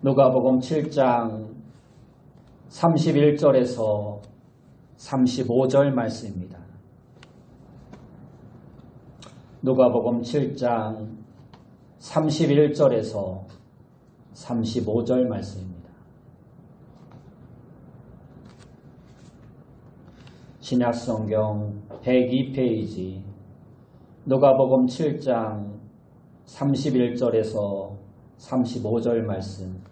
누가복음 7장 31절에서 35절 말씀입니다. 누가복음 7장 31절에서 35절 말씀입니다. 신약성경 102페이지 누가복음 7장 31절에서 35절 말씀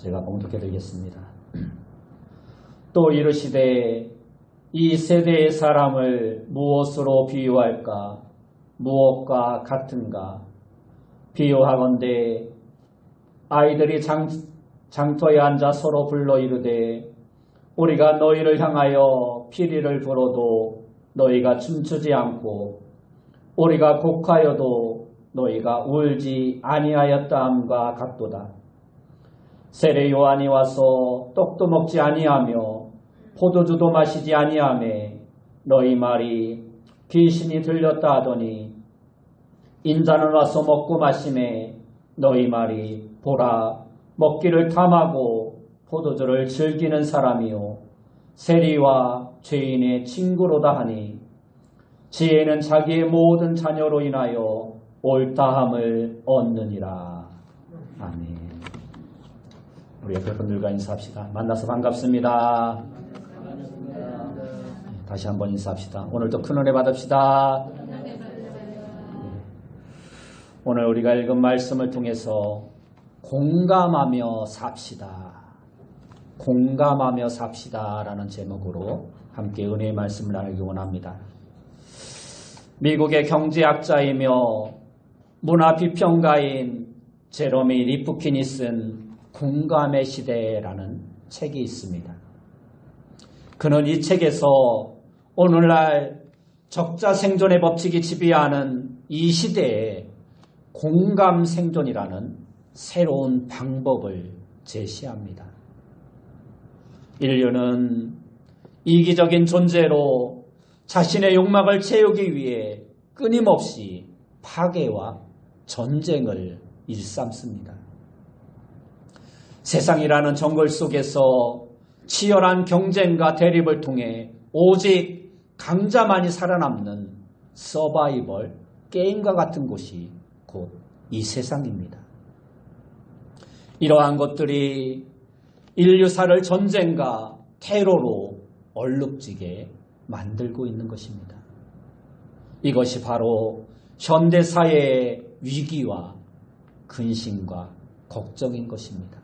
제가 봉독해 드리겠습니다. 또 이르시되 이 세대의 사람을 무엇으로 비유할까? 무엇과 같은가? 비유하건대 아이들이 장터에 앉아 서로 불러 이르되 우리가 너희를 향하여 피리를 불어도 너희가 춤추지 않고 우리가 곡하여도 너희가 울지 아니하였다 함과 같도다. 세례 요한이 와서 떡도 먹지 아니하며 포도주도 마시지 아니하매 너희 말이 귀신이 들렸다 하더니 인자는 와서 먹고 마시매 너희 말이 보라 먹기를 탐하고 포도주를 즐기는 사람이요 세리와 죄인의 친구로다 하니 지혜는 자기의 모든 자녀로 인하여 옳다함을 얻느니라. 아멘. 우리 옆에 분들과 인사합시다. 만나서 반갑습니다. 다시 한번 인사합시다. 오늘도 큰 은혜 받읍시다. 오늘 우리가 읽은 말씀을 통해서 공감하며 삽시다. 공감하며 삽시다 라는 제목으로 함께 은혜의 말씀을 나누기 원합니다. 미국의 경제학자이며 문화비평가인 제로미 리프킨이 쓴 공감의 시대라는 책이 있습니다. 그는 이 책에서 오늘날 적자 생존의 법칙이 지배하는 이 시대에 공감 생존이라는 새로운 방법을 제시합니다. 인류는 이기적인 존재로 자신의 욕망을 채우기 위해 끊임없이 파괴와 전쟁을 일삼습니다. 세상이라는 정글 속에서 치열한 경쟁과 대립을 통해 오직 강자만이 살아남는 서바이벌 게임과 같은 곳이 곧 이 세상입니다. 이러한 것들이 인류사를 전쟁과 테러로 얼룩지게 만들고 있는 것입니다. 이것이 바로 현대사회의 위기와 근심과 걱정인 것입니다.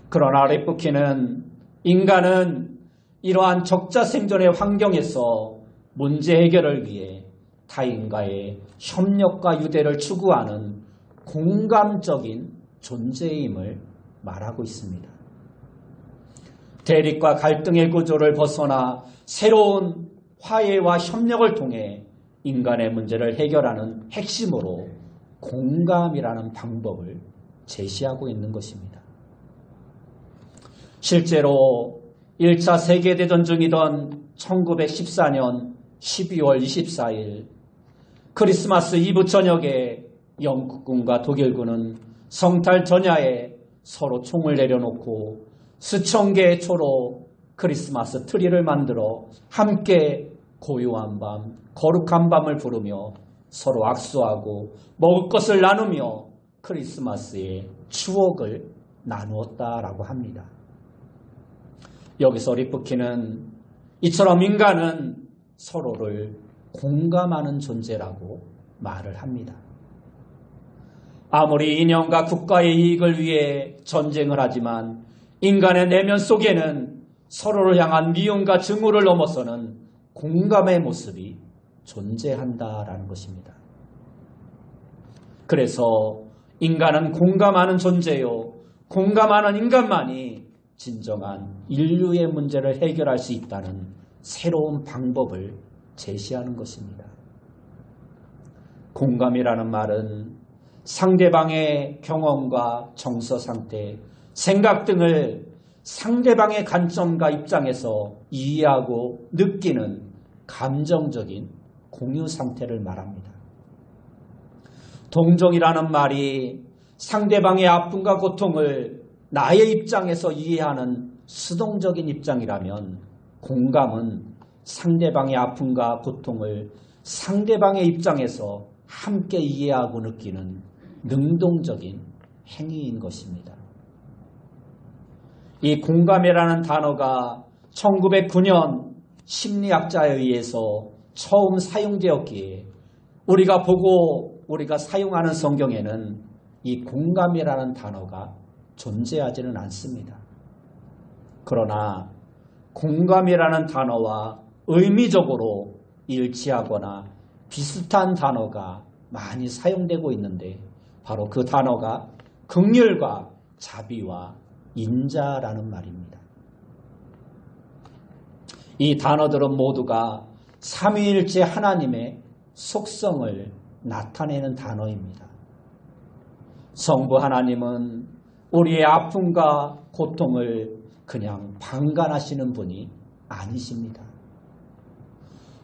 그러나 리프킨은 인간은 이러한 적자 생존의 환경에서 문제 해결을 위해 타인과의 협력과 유대를 추구하는 공감적인 존재임을 말하고 있습니다. 대립과 갈등의 구조를 벗어나 새로운 화해와 협력을 통해 인간의 문제를 해결하는 핵심으로 공감이라는 방법을 제시하고 있는 것입니다. 실제로 1차 세계대전 중이던 1914년 12월 24일 크리스마스 이브 저녁에 영국군과 독일군은 성탈 전야에 서로 총을 내려놓고 수천 개의 초로 크리스마스 트리를 만들어 함께 고요한 밤, 거룩한 밤을 부르며 서로 악수하고 먹을 것을 나누며 크리스마스의 추억을 나누었다라고 합니다. 여기서 리프킨은 이처럼 인간은 서로를 공감하는 존재라고 말을 합니다. 아무리 이념과 국가의 이익을 위해 전쟁을 하지만 인간의 내면 속에는 서로를 향한 미움과 증오를 넘어서는 공감의 모습이 존재한다라는 것입니다. 그래서 인간은 공감하는 존재요. 공감하는 인간만이 진정한 인류의 문제를 해결할 수 있다는 새로운 방법을 제시하는 것입니다. 공감이라는 말은 상대방의 경험과 정서 상태, 생각 등을 상대방의 관점과 입장에서 이해하고 느끼는 감정적인 공유 상태를 말합니다. 동정이라는 말이 상대방의 아픔과 고통을 나의 입장에서 이해하는 수동적인 입장이라면, 공감은 상대방의 아픔과 고통을 상대방의 입장에서 함께 이해하고 느끼는 능동적인 행위인 것입니다. 이 공감이라는 단어가 1909년 심리학자에 의해서 처음 사용되었기에 우리가 사용하는 성경에는 이 공감이라는 단어가 존재하지는 않습니다. 그러나 공감이라는 단어와 의미적으로 일치하거나 비슷한 단어가 많이 사용되고 있는데, 바로 그 단어가 긍휼과 자비와 인자라는 말입니다. 이 단어들은 모두가 삼위일체 하나님의 속성을 나타내는 단어입니다. 성부 하나님은 우리의 아픔과 고통을 그냥 방관하시는 분이 아니십니다.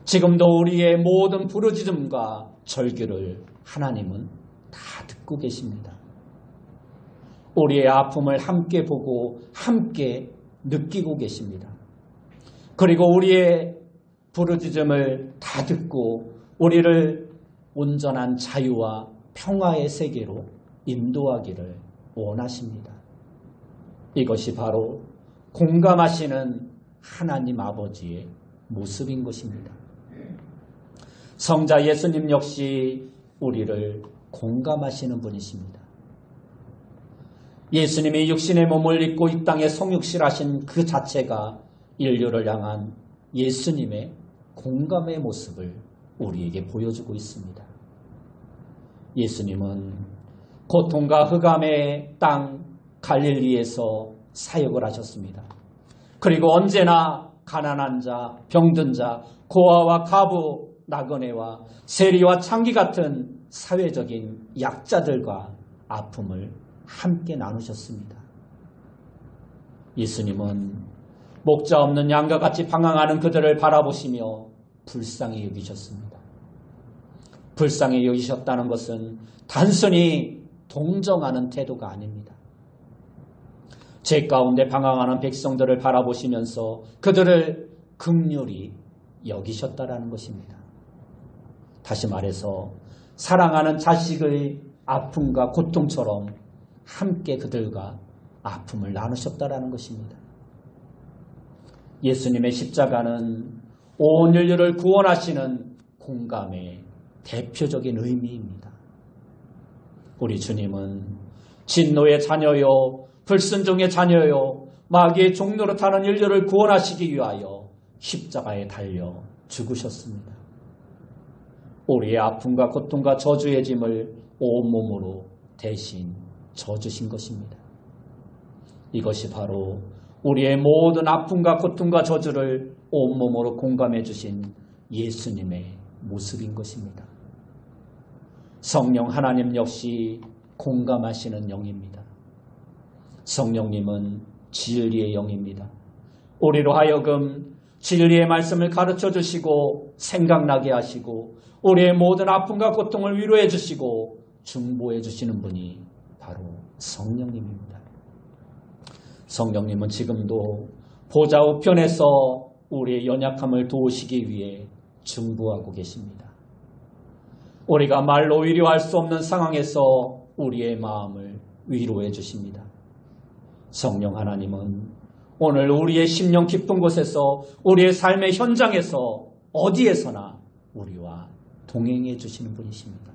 지금도 우리의 모든 부르짖음과 절규를 하나님은 다 듣고 계십니다. 우리의 아픔을 함께 보고 함께 느끼고 계십니다. 그리고 우리의 부르짖음을 다 듣고 우리를 온전한 자유와 평화의 세계로 인도하기를 원하십니다. 이것이 바로 공감하시는 하나님 아버지의 모습인 것입니다. 성자 예수님 역시 우리를 공감하시는 분이십니다. 예수님이 육신의 몸을 입고 이 땅에 성육실하신 그 자체가 인류를 향한 예수님의 공감의 모습을 우리에게 보여주고 있습니다. 예수님은 고통과 흑암의 땅 갈릴리에서 사역을 하셨습니다. 그리고 언제나 가난한 자, 병든 자, 고아와 가부, 나그네와 세리와 창기 같은 사회적인 약자들과 아픔을 함께 나누셨습니다. 예수님은 목자 없는 양과 같이 방황하는 그들을 바라보시며 불쌍히 여기셨습니다. 불쌍히 여기셨다는 것은 단순히 동정하는 태도가 아닙니다. 죄 가운데 방황하는 백성들을 바라보시면서 그들을 긍휼히 여기셨다라는 것입니다. 다시 말해서 사랑하는 자식의 아픔과 고통처럼 함께 그들과 아픔을 나누셨다라는 것입니다. 예수님의 십자가는 온 인류를 구원하시는 공감의 대표적인 의미입니다. 우리 주님은 진노의 자녀요, 불순종의 자녀요, 마귀의 종노릇 하는 인류를 구원하시기 위하여 십자가에 달려 죽으셨습니다. 우리의 아픔과 고통과 저주의 짐을 온몸으로 대신 져주신 것입니다. 이것이 바로 우리의 모든 아픔과 고통과 저주를 온몸으로 공감해 주신 예수님의 모습인 것입니다. 성령 하나님 역시 공감하시는 영입니다. 성령님은 진리의 영입니다. 우리로 하여금 진리의 말씀을 가르쳐 주시고 생각나게 하시고 우리의 모든 아픔과 고통을 위로해 주시고 중보해 주시는 분이 바로 성령님입니다. 성령님은 지금도 보좌 우편에서 우리의 연약함을 도우시기 위해 중보하고 계십니다. 우리가 말로 위로할 수 없는 상황에서 우리의 마음을 위로해 주십니다. 성령 하나님은 오늘 우리의 심령 깊은 곳에서 우리의 삶의 현장에서 어디에서나 우리와 동행해 주시는 분이십니다.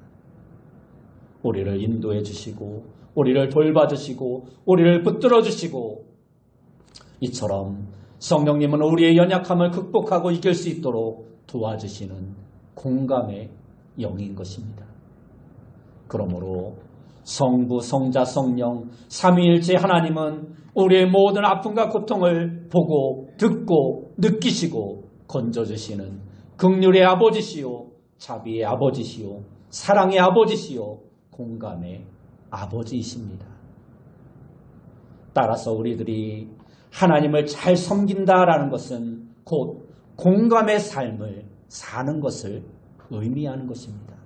우리를 인도해 주시고 우리를 돌봐주시고 우리를 붙들어 주시고 이처럼 성령님은 우리의 연약함을 극복하고 이길 수 있도록 도와주시는 공감의 영인 것입니다. 그러므로 성부, 성자, 성령, 삼위일체 하나님은 우리의 모든 아픔과 고통을 보고 듣고 느끼시고 건져주시는 긍휼의 아버지시요 자비의 아버지시요 사랑의 아버지시요 공감의 아버지이십니다. 따라서 우리들이 하나님을 잘 섬긴다라는 것은 곧 공감의 삶을 사는 것을 의미하는 것입니다.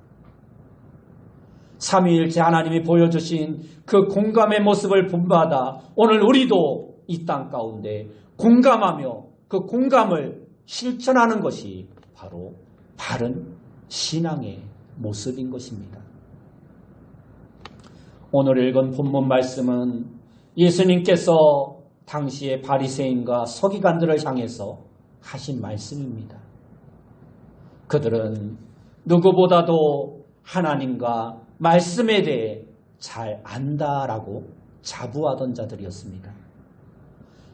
삼위일체 하나님이 보여주신 그 공감의 모습을 본받아 오늘 우리도 이 땅 가운데 공감하며 그 공감을 실천하는 것이 바로 바른 신앙의 모습인 것입니다. 오늘 읽은 본문 말씀은 예수님께서 당시의 바리새인과 서기관들을 향해서 하신 말씀입니다. 그들은 누구보다도 하나님과 말씀에 대해 잘 안다라고 자부하던 자들이었습니다.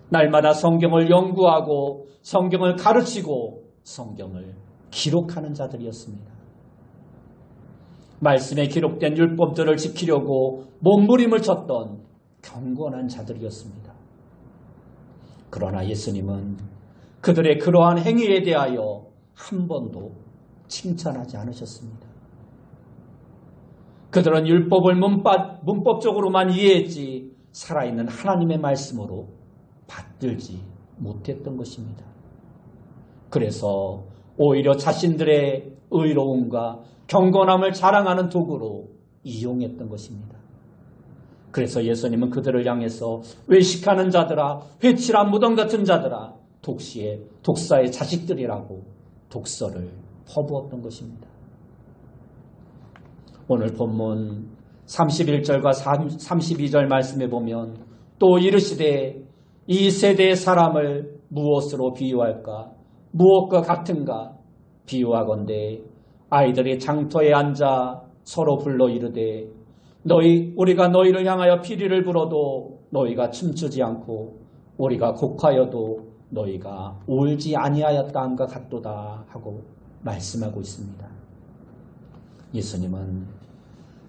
날마다 성경을 연구하고 성경을 가르치고 성경을 기록하는 자들이었습니다. 말씀에 기록된 율법들을 지키려고 몸부림을 쳤던 경건한 자들이었습니다. 그러나 예수님은 그들의 그러한 행위에 대하여 한 번도 칭찬하지 않으셨습니다. 그들은 율법을 문법적으로만 이해했지 살아있는 하나님의 말씀으로 받들지 못했던 것입니다. 그래서 오히려 자신들의 의로움과 경건함을 자랑하는 도구로 이용했던 것입니다. 그래서 예수님은 그들을 향해서 외식하는 자들아, 회칠한 무덤 같은 자들아, 독사의 자식들이라고 독서를 퍼부었던 것입니다. 오늘 본문 31절과 32절 말씀에 보면 또 이르시되 이 세대의 사람을 무엇으로 비유할까? 무엇과 같은가? 비유하건대 아이들이 장터에 앉아 서로 불러 이르되 우리가 너희를 향하여 피리를 불어도 너희가 춤추지 않고 우리가 곡하여도 너희가 울지 아니하였다 함과 같도다 하고 말씀하고 있습니다. 예수님은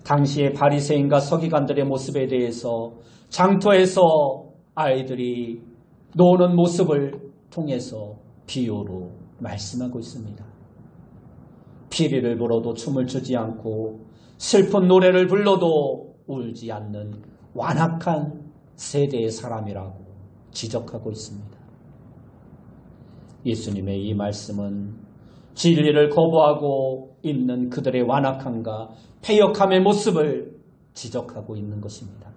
당시의 바리새인과 서기관들의 모습에 대해서 장터에서 아이들이 노는 모습을 통해서 비유로 말씀하고 있습니다. 피리를 불어도 춤을 추지 않고 슬픈 노래를 불러도 울지 않는 완악한 세대의 사람이라고 지적하고 있습니다. 예수님의 이 말씀은 진리를 거부하고 있는 그들의 완악함과 패역함의 모습을 지적하고 있는 것입니다.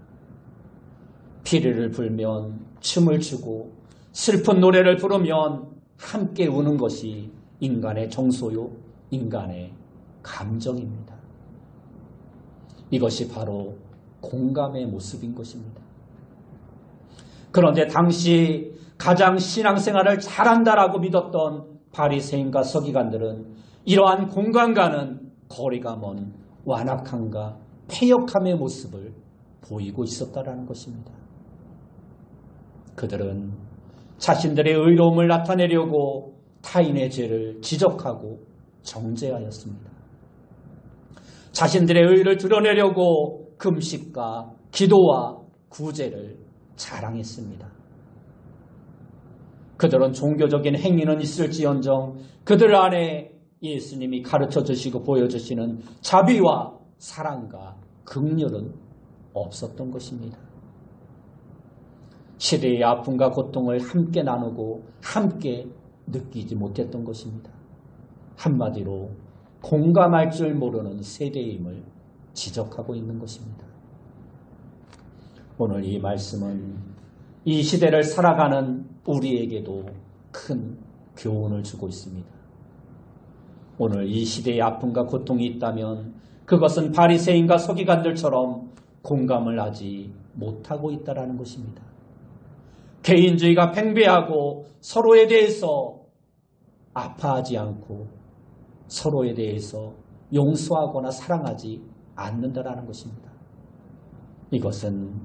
피리를 불면 춤을 추고 슬픈 노래를 부르면 함께 우는 것이 인간의 정서요, 인간의 감정입니다. 이것이 바로 공감의 모습인 것입니다. 그런데 당시 가장 신앙생활을 잘한다라고 믿었던 바리새인과 서기관들은 이러한 공감과는 거리가 먼 완악함과 패역함의 모습을 보이고 있었다라는 것입니다. 그들은 자신들의 의로움을 나타내려고 타인의 죄를 지적하고 정죄하였습니다. 자신들의 의를 드러내려고 금식과 기도와 구제를 자랑했습니다. 그들은 종교적인 행위는 있을지언정 그들 안에 예수님이 가르쳐 주시고 보여주시는 자비와 사랑과 긍휼은 없었던 것입니다. 시대의 아픔과 고통을 함께 나누고 함께 느끼지 못했던 것입니다. 한마디로 공감할 줄 모르는 세대임을 지적하고 있는 것입니다. 오늘 이 말씀은 이 시대를 살아가는 우리에게도 큰 교훈을 주고 있습니다. 오늘 이 시대의 아픔과 고통이 있다면 그것은 바리새인과 서기관들처럼 공감을 하지 못하고 있다는 것입니다. 개인주의가 팽배하고 서로에 대해서 아파하지 않고 서로에 대해서 용서하거나 사랑하지 않는다라는 것입니다. 이것은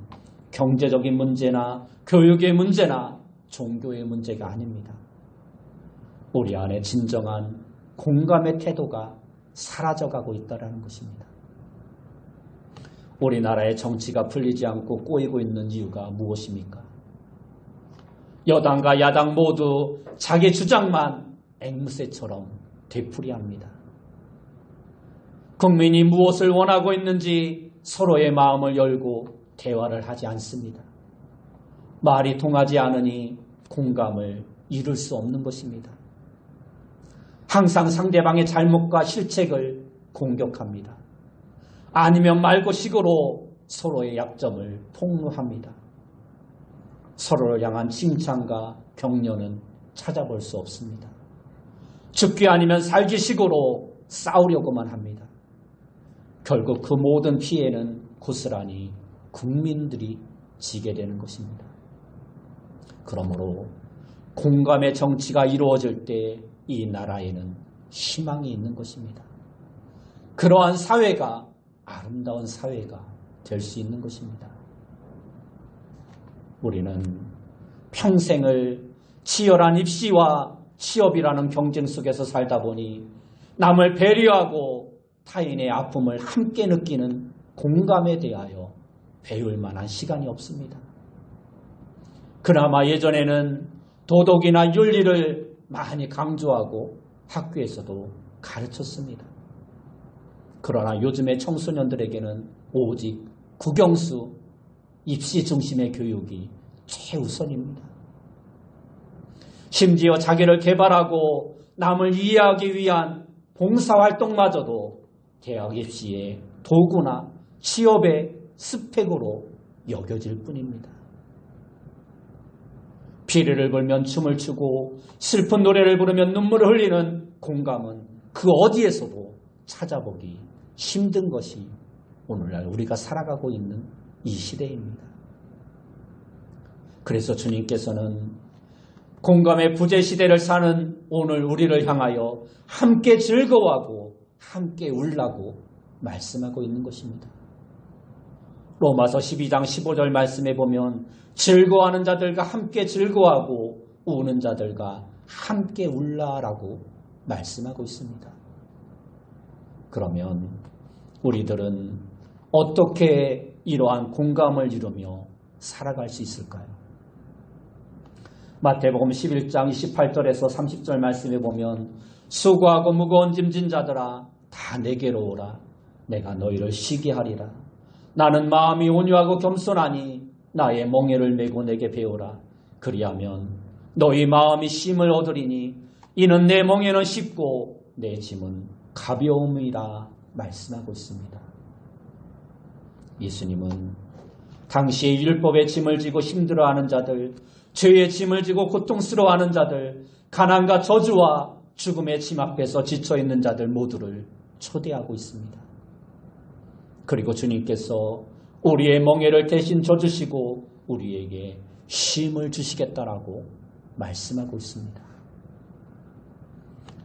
경제적인 문제나 교육의 문제나 종교의 문제가 아닙니다. 우리 안에 진정한 공감의 태도가 사라져가고 있다는 것입니다. 우리나라의 정치가 풀리지 않고 꼬이고 있는 이유가 무엇입니까? 여당과 야당 모두 자기 주장만 앵무새처럼 되풀이합니다. 국민이 무엇을 원하고 있는지 서로의 마음을 열고 대화를 하지 않습니다. 말이 통하지 않으니 공감을 이룰 수 없는 것입니다. 항상 상대방의 잘못과 실책을 공격합니다. 아니면 말고 식으로 서로의 약점을 폭로합니다. 서로를 향한 칭찬과 격려는 찾아볼 수 없습니다. 죽기 아니면 살기 식으로 싸우려고만 합니다. 결국 그 모든 피해는 고스란히 국민들이 지게 되는 것입니다. 그러므로 공감의 정치가 이루어질 때 이 나라에는 희망이 있는 것입니다. 그러한 사회가 아름다운 사회가 될 수 있는 것입니다. 우리는 평생을 치열한 입시와 취업이라는 경쟁 속에서 살다 보니 남을 배려하고 타인의 아픔을 함께 느끼는 공감에 대하여 배울 만한 시간이 없습니다. 그나마 예전에는 도덕이나 윤리를 많이 강조하고 학교에서도 가르쳤습니다. 그러나 요즘의 청소년들에게는 오직 국영수, 입시 중심의 교육이 최우선입니다. 심지어 자기를 개발하고 남을 이해하기 위한 봉사활동마저도 대학 입시의 도구나 취업의 스펙으로 여겨질 뿐입니다. 피리를 불면 춤을 추고 슬픈 노래를 부르면 눈물을 흘리는 공감은 그 어디에서도 찾아보기 힘든 것이 오늘날 우리가 살아가고 있는 이 시대입니다. 그래서 주님께서는 공감의 부재 시대를 사는 오늘 우리를 향하여 함께 즐거워하고 함께 울라고 말씀하고 있는 것입니다. 로마서 12장 15절 말씀에 보면 즐거워하는 자들과 함께 즐거워하고 우는 자들과 함께 울라라고 말씀하고 있습니다. 그러면 우리들은 어떻게 이러한 공감을 이루며 살아갈 수 있을까요? 마태복음 11장 28절에서 30절 말씀에 보면 수고하고 무거운 짐진 자들아 다 내게로 오라. 내가 너희를 쉬게 하리라. 나는 마음이 온유하고 겸손하니 나의 멍에를 메고 내게 배우라. 그리하면 너희 마음이 쉼을 얻으리니 이는 내 멍에는 쉽고 내 짐은 가벼움이라 말씀하고 있습니다. 예수님은 당시의 율법의 짐을 지고 힘들어하는 자들, 죄의 짐을 지고 고통스러워하는 자들, 가난과 저주와 죽음의 짐 앞에서 지쳐있는 자들 모두를 초대하고 있습니다. 그리고 주님께서 우리의 멍에를 대신 져주시고 우리에게 쉼을 주시겠다라고 말씀하고 있습니다.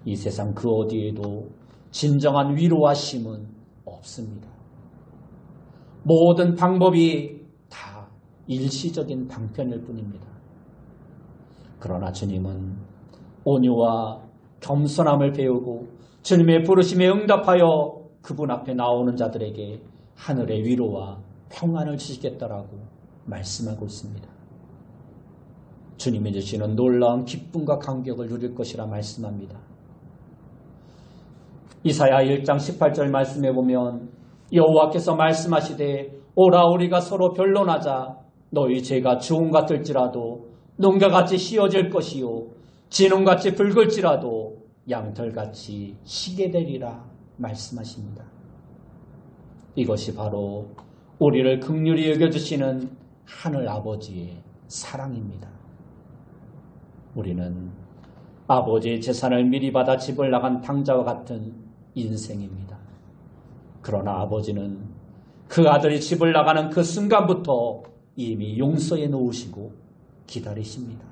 이 세상 그 어디에도 진정한 위로와 쉼은 없습니다. 모든 방법이 다 일시적인 방편일 뿐입니다. 그러나 주님은 온유와 겸손함을 배우고 주님의 부르심에 응답하여 그분 앞에 나오는 자들에게 하늘의 위로와 평안을 주시겠다라고 말씀하고 있습니다. 주님이 주시는 놀라운 기쁨과 감격을 누릴 것이라 말씀합니다. 이사야 1장 18절 말씀에 보면 여호와께서 말씀하시되 오라 우리가 서로 변론하자. 너희 죄가 주홍 같을지라도 농가같이 씌어질 것이요 진홍같이 붉을지라도 양털같이 희게 되리라 말씀하십니다. 이것이 바로 우리를 긍휼히 여겨주시는 하늘 아버지의 사랑입니다. 우리는 아버지의 재산을 미리 받아 집을 나간 당자와 같은 인생입니다. 그러나 아버지는 그 아들이 집을 나가는 그 순간부터 이미 용서해 놓으시고 기다리십니다.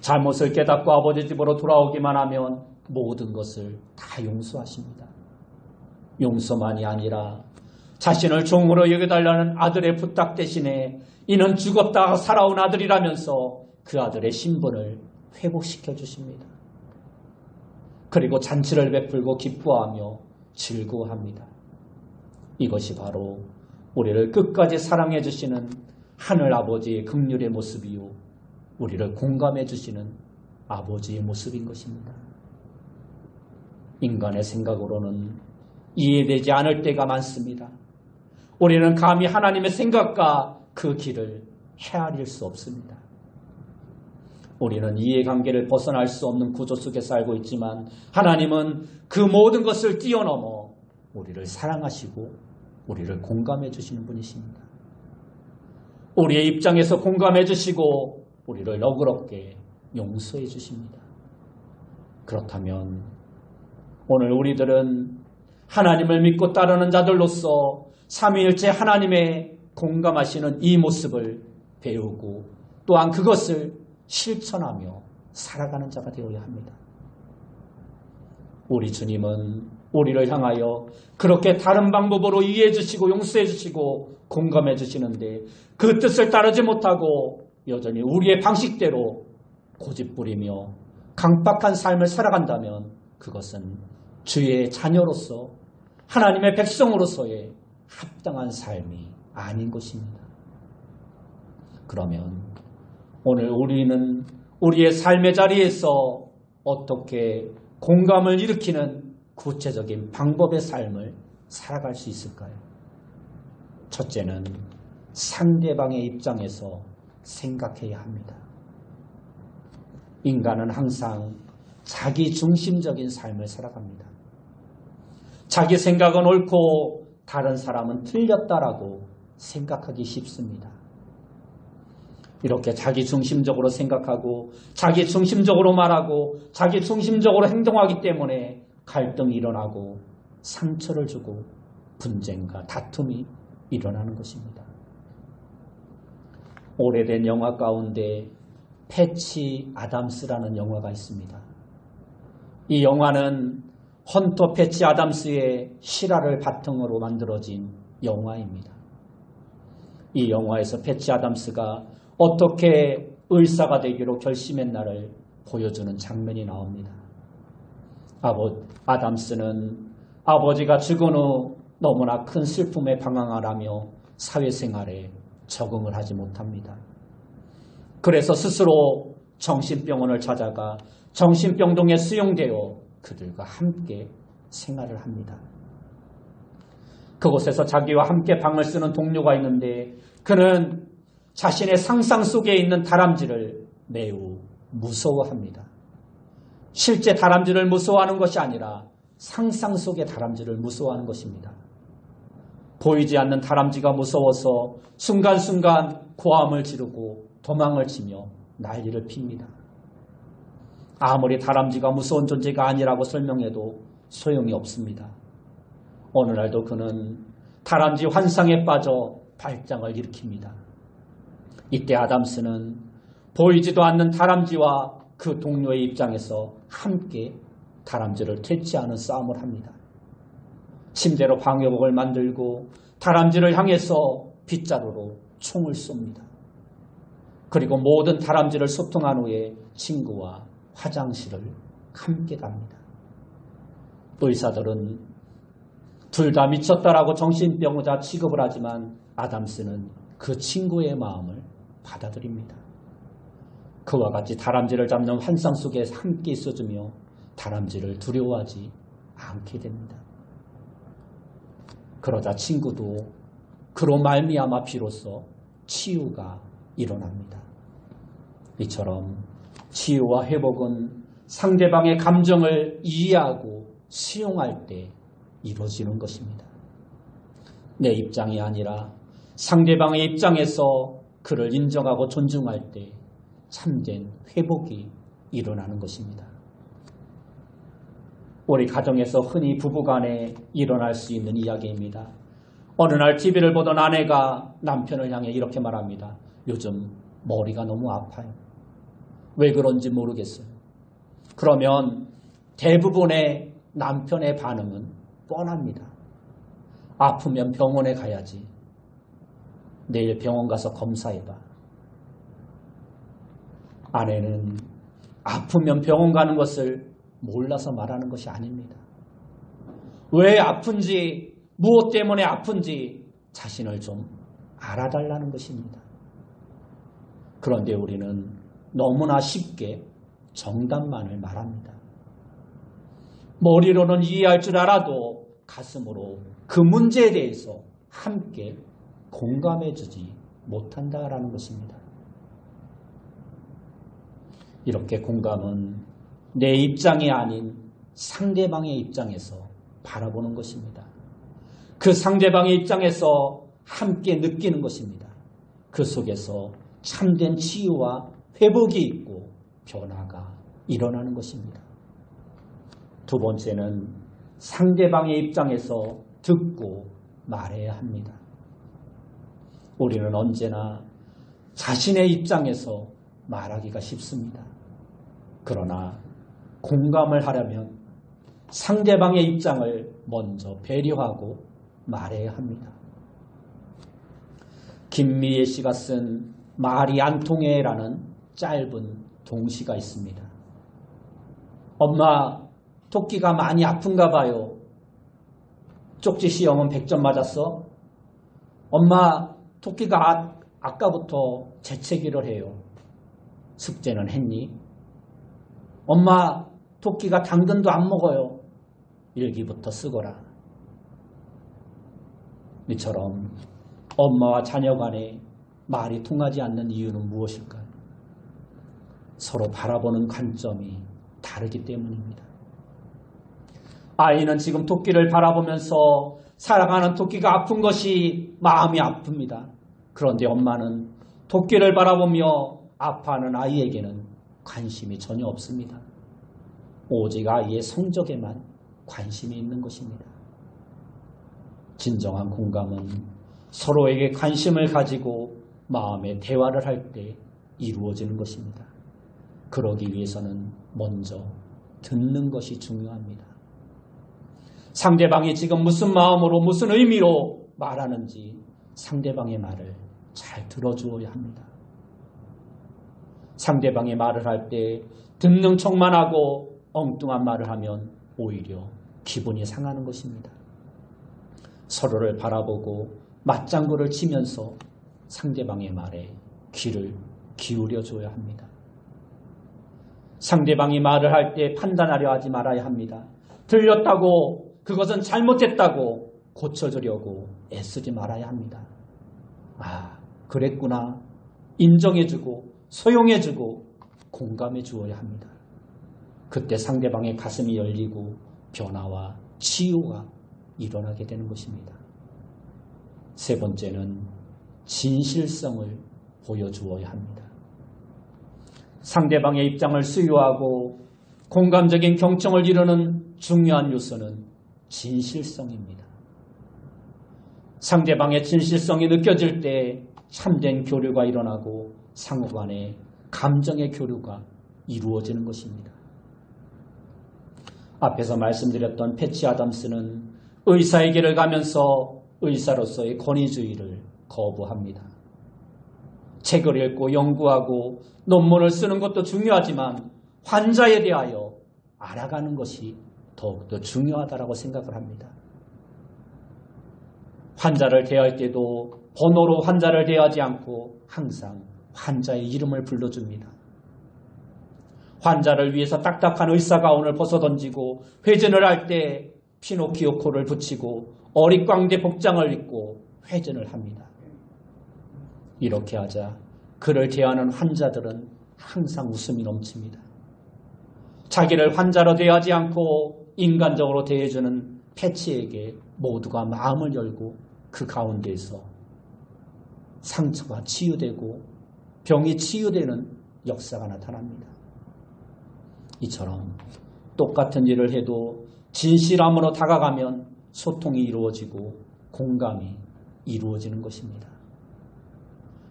잘못을 깨닫고 아버지 집으로 돌아오기만 하면 모든 것을 다 용서하십니다. 용서만이 아니라 자신을 종으로 여겨달라는 아들의 부탁 대신에 이는 죽었다가 살아온 아들이라면서 그 아들의 신분을 회복시켜 주십니다. 그리고 잔치를 베풀고 기뻐하며 즐거워합니다. 이것이 바로 우리를 끝까지 사랑해 주시는 하늘 아버지의 긍휼의 모습이요 우리를 공감해 주시는 아버지의 모습인 것입니다. 인간의 생각으로는 이해되지 않을 때가 많습니다. 우리는 감히 하나님의 생각과 그 길을 헤아릴 수 없습니다. 우리는 이해관계를 벗어날 수 없는 구조 속에 살고 있지만 하나님은 그 모든 것을 뛰어넘어 우리를 사랑하시고 우리를 공감해 주시는 분이십니다. 우리의 입장에서 공감해 주시고 우리를 너그럽게 용서해 주십니다. 그렇다면 오늘 우리들은 하나님을 믿고 따르는 자들로서 삼위일체 하나님의 공감하시는 이 모습을 배우고 또한 그것을 실천하며 살아가는 자가 되어야 합니다. 우리 주님은 우리를 향하여 그렇게 다른 방법으로 이해해 주시고 용서해 주시고 공감해 주시는데 그 뜻을 따르지 못하고 여전히 우리의 방식대로 고집부리며 강박한 삶을 살아간다면 그것은 주의 자녀로서 하나님의 백성으로서의 합당한 삶이 아닌 것입니다. 그러면 오늘 우리는 우리의 삶의 자리에서 어떻게 공감을 일으키는 구체적인 방법의 삶을 살아갈 수 있을까요? 첫째는 상대방의 입장에서 생각해야 합니다. 인간은 항상 자기 중심적인 삶을 살아갑니다. 자기 생각은 옳고 다른 사람은 틀렸다라고 생각하기 쉽습니다. 이렇게 자기 중심적으로 생각하고 자기 중심적으로 말하고 자기 중심적으로 행동하기 때문에 갈등이 일어나고 상처를 주고 분쟁과 다툼이 일어나는 것입니다. 오래된 영화 가운데 패치 아담스라는 영화가 있습니다. 이 영화는 헌터 패치 아담스의 실화를 바탕으로 만들어진 영화입니다. 이 영화에서 패치 아담스가 어떻게 의사가 되기로 결심했나를 보여주는 장면이 나옵니다. 아담스는 아버지가 죽은 후 너무나 큰 슬픔에 방황하라며 사회생활에 적응을 하지 못합니다. 그래서 스스로 정신병원을 찾아가 정신병동에 수용되어 그들과 함께 생활을 합니다. 그곳에서 자기와 함께 방을 쓰는 동료가 있는데 그는 자신의 상상 속에 있는 다람쥐를 매우 무서워합니다. 실제 다람쥐를 무서워하는 것이 아니라 상상 속의 다람쥐를 무서워하는 것입니다. 보이지 않는 다람쥐가 무서워서 순간순간 고함을 지르고 도망을 치며 난리를 핍니다. 아무리 다람쥐가 무서운 존재가 아니라고 설명해도 소용이 없습니다. 어느 날도 그는 다람쥐 환상에 빠져 발작을 일으킵니다. 이때 아담스는 보이지도 않는 다람쥐와 그 동료의 입장에서 함께 다람쥐를 퇴치하는 싸움을 합니다. 침대로 방역복을 만들고 다람쥐를 향해서 빗자루로 총을 쏩니다. 그리고 모든 다람쥐를 소통한 후에 친구와 화장실을 함께 갑니다. 의사들은 둘 다 미쳤다라고 정신병자 취급을 하지만 아담스는 그 친구의 마음을 받아들입니다. 그와 같이 다람쥐를 잡는 환상 속에 함께 있어주며 다람쥐를 두려워하지 않게 됩니다. 그러자 친구도 그로 말미암아 비로소 치유가 일어납니다. 이처럼 치유와 회복은 상대방의 감정을 이해하고 수용할 때 이루어지는 것입니다. 내 입장이 아니라 상대방의 입장에서 그를 인정하고 존중할 때 참된 회복이 일어나는 것입니다. 우리 가정에서 흔히 부부간에 일어날 수 있는 이야기입니다. 어느 날 TV를 보던 아내가 남편을 향해 이렇게 말합니다. 요즘 머리가 너무 아파요. 왜 그런지 모르겠어요. 그러면 대부분의 남편의 반응은 뻔합니다. 아프면 병원에 가야지. 내일 병원 가서 검사해봐. 아내는 아프면 병원 가는 것을 몰라서 말하는 것이 아닙니다. 왜 아픈지, 무엇 때문에 아픈지 자신을 좀 알아달라는 것입니다. 그런데 우리는 너무나 쉽게 정답만을 말합니다. 머리로는 이해할 줄 알아도 가슴으로 그 문제에 대해서 함께 공감해주지 못한다라는 것입니다. 이렇게 공감은 내 입장이 아닌 상대방의 입장에서 바라보는 것입니다. 그 상대방의 입장에서 함께 느끼는 것입니다. 그 속에서 참된 치유와 회복이 있고 변화가 일어나는 것입니다. 두 번째는 상대방의 입장에서 듣고 말해야 합니다. 우리는 언제나 자신의 입장에서 말하기가 쉽습니다. 그러나 공감을 하려면 상대방의 입장을 먼저 배려하고 말해야 합니다. 김미애 씨가 쓴 말이 안 통해라는 짧은 동시가 있습니다. 엄마, 토끼가 많이 아픈가 봐요. 쪽지 시험은 100점 맞았어? 엄마, 토끼가 아까부터 재채기를 해요. 숙제는 했니? 엄마, 토끼가 당근도 안 먹어요. 일기부터 쓰거라. 이처럼 엄마와 자녀 간에 말이 통하지 않는 이유는 무엇일까요? 서로 바라보는 관점이 다르기 때문입니다. 아이는 지금 토끼를 바라보면서 사랑하는 토끼가 아픈 것이 마음이 아픕니다. 그런데 엄마는 토끼를 바라보며 아파하는 아이에게는 관심이 전혀 없습니다. 오직 아이의 성적에만 관심이 있는 것입니다. 진정한 공감은 서로에게 관심을 가지고 마음의 대화를 할 때 이루어지는 것입니다. 그러기 위해서는 먼저 듣는 것이 중요합니다. 상대방이 지금 무슨 마음으로 무슨 의미로 말하는지 상대방의 말을 잘 들어주어야 합니다. 상대방의 말을 할 때 듣는 척만 하고 엉뚱한 말을 하면 오히려 기분이 상하는 것입니다. 서로를 바라보고 맞장구를 치면서 상대방의 말에 귀를 기울여 줘야 합니다. 상대방이 말을 할 때 판단하려 하지 말아야 합니다. 들렸다고 그것은 잘못했다고 고쳐주려고 애쓰지 말아야 합니다. 아, 그랬구나. 인정해주고 소용해주고 공감해 주어야 합니다. 그때 상대방의 가슴이 열리고 변화와 치유가 일어나게 되는 것입니다. 세 번째는 진실성을 보여주어야 합니다. 상대방의 입장을 수용하고 공감적인 경청을 이루는 중요한 요소는 진실성입니다. 상대방의 진실성이 느껴질 때 참된 교류가 일어나고 상호간의 감정의 교류가 이루어지는 것입니다. 앞에서 말씀드렸던 패치 아담스는 의사의 길을 가면서 의사로서의 권위주의를 거부합니다. 책을 읽고 연구하고 논문을 쓰는 것도 중요하지만 환자에 대하여 알아가는 것이 더욱더 중요하다고 생각을 합니다. 환자를 대할 때도 번호로 환자를 대하지 않고 항상 환자의 이름을 불러줍니다. 환자를 위해서 딱딱한 의사가운을 벗어던지고 회전을 할 때 피노키오 코를 붙이고 어릿광대 복장을 입고 회전을 합니다. 이렇게 하자 그를 대하는 환자들은 항상 웃음이 넘칩니다. 자기를 환자로 대하지 않고 인간적으로 대해주는 패치에게 모두가 마음을 열고 그 가운데에서 상처가 치유되고 병이 치유되는 역사가 나타납니다. 이처럼 똑같은 일을 해도 진실함으로 다가가면 소통이 이루어지고 공감이 이루어지는 것입니다.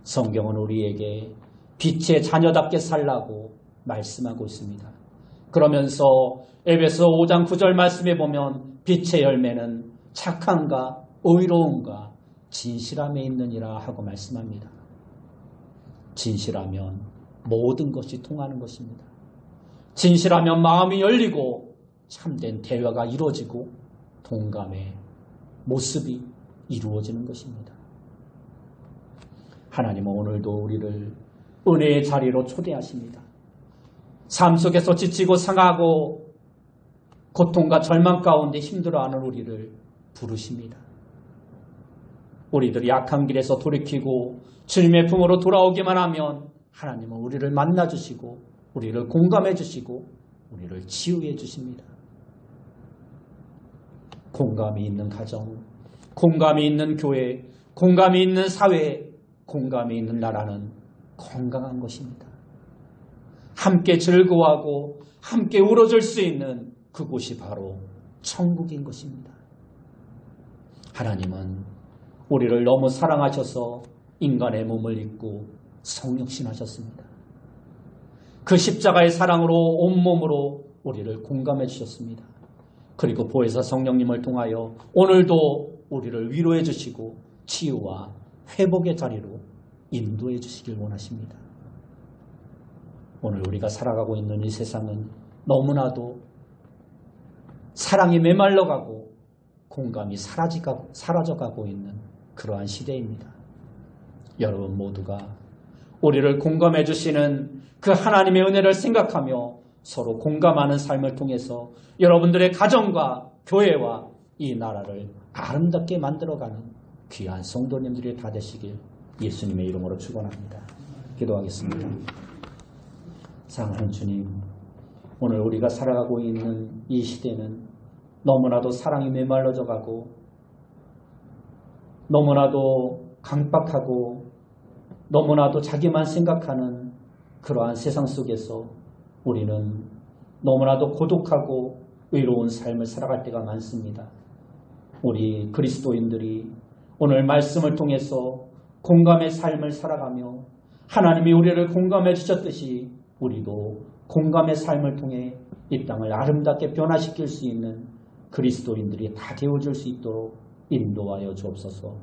성경은 우리에게 빛의 자녀답게 살라고 말씀하고 있습니다. 그러면서 에베소 5장 9절 말씀에 보면 빛의 열매는 착함과 의로움과 진실함에 있느니라 하고 말씀합니다. 진실하면 모든 것이 통하는 것입니다. 진실하면 마음이 열리고 참된 대화가 이루어지고 동감의 모습이 이루어지는 것입니다. 하나님은 오늘도 우리를 은혜의 자리로 초대하십니다. 삶 속에서 지치고 상하고 고통과 절망 가운데 힘들어하는 우리를 부르십니다. 우리들이 악한 길에서 돌이키고 주님의 품으로 돌아오기만 하면 하나님은 우리를 만나주시고 우리를 공감해 주시고 우리를 치유해 주십니다. 공감이 있는 가정, 공감이 있는 교회, 공감이 있는 사회, 공감이 있는 나라는 건강한 것입니다. 함께 즐거워하고 함께 울어줄 수 있는 그곳이 바로 천국인 것입니다. 하나님은 우리를 너무 사랑하셔서 인간의 몸을 입고 성육신하셨습니다. 그 십자가의 사랑으로 온몸으로 우리를 공감해 주셨습니다. 그리고 보혜사 성령님을 통하여 오늘도 우리를 위로해 주시고 치유와 회복의 자리로 인도해 주시길 원하십니다. 오늘 우리가 살아가고 있는 이 세상은 너무나도 사랑이 메말라가고 공감이 사라져가고 있는 그러한 시대입니다. 여러분 모두가 우리를 공감해 주시는 그 하나님의 은혜를 생각하며 서로 공감하는 삶을 통해서 여러분들의 가정과 교회와 이 나라를 아름답게 만들어가는 귀한 성도님들이 다 되시길 예수님의 이름으로 축원합니다. 기도하겠습니다. 사랑하는 주님, 오늘 우리가 살아가고 있는 이 시대는 너무나도 사랑이 메말라져 가고 너무나도 강박하고 너무나도 자기만 생각하는 그러한 세상 속에서 우리는 너무나도 고독하고 외로운 삶을 살아갈 때가 많습니다. 우리 그리스도인들이 오늘 말씀을 통해서 공감의 삶을 살아가며 하나님이 우리를 공감해 주셨듯이 우리도 공감의 삶을 통해 이 땅을 아름답게 변화시킬 수 있는 그리스도인들이 다 되어줄 수 있도록 인도하여 주옵소서.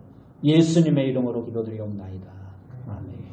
예수님의 이름으로 기도드리옵나이다. 아멘.